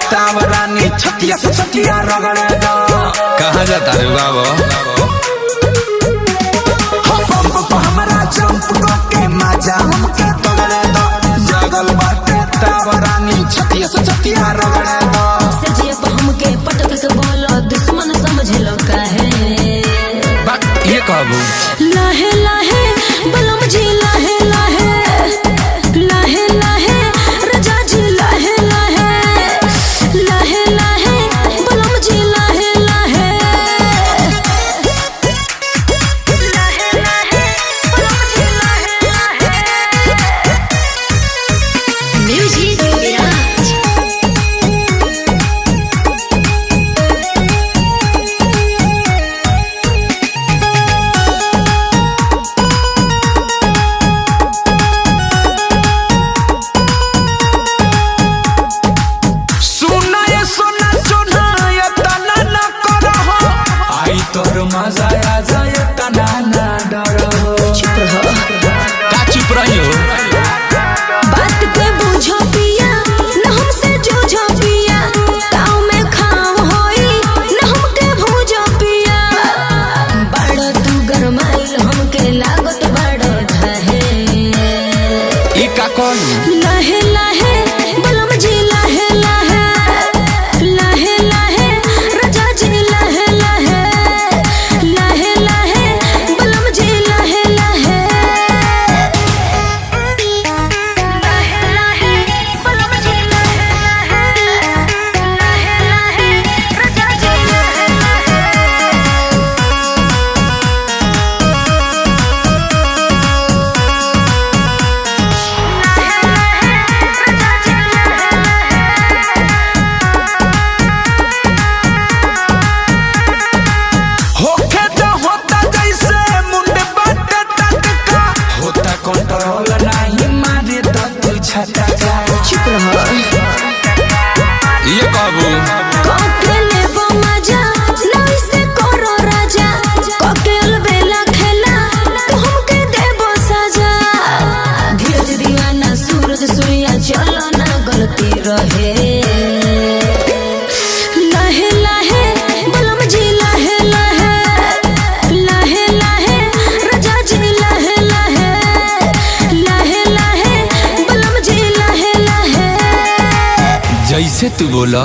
तावरानी छतिया से छतिया रगड़े दो। कहाँ जाता रे बाबा? हमारा जंप करके मजा हमके तगड़े दो। जगल बाटे तावरानी छतिया से छतिया रगड़े दो। सजिए पर हमके पटक के बोलो दुश्मन समझ लो काहे। ये कहबू लाहे लाहे बलम जी लाहे लाहे लाहे लाहे रजा जी लाहे लाहे लाहे लाहे बलम जी लाहे लाहे लाहे लाहे बलम जी लाहे लाहे। म्यूजिक विराज तोर मजा आ जाए तना ना डरो। चुप रहो। का चुप रही हो? बात के बुझो पिया न हमसे जूझो पिया। ताव में खाम होई न हमके भूजो पिया। बड़ तू गरमाइल हमके लागत बड़ धाहे। ई का कहलू? लाहे लाहे बलम जी लाहे लाहे लाहे लाहे रजा जी लाहे लाहे लाहे लाहे बलम जी लाहे लाहे लाहे लाहे बलम जी लाहे लाहे लाहे रजा जी लाहे होके तो होता जैसे मुंडे बाटे टटका। होता कंट्रोल नहीं मारे तो तू छटका। चुप रहो। ये कहबू कोकेले बो मजा नहीं से करो राजा। कोकेल बेला खेला तो हमके देबो सजा। धीरज दीवाना सूरज सूर्या चलो ना गलती रहे। लाहे लाहे बलम जी लाहे लाहे लाहे लाहे रजा जी लाहे लाहे लाहे लाहे बलम जी लाहे लाहे। जैसे तू बोला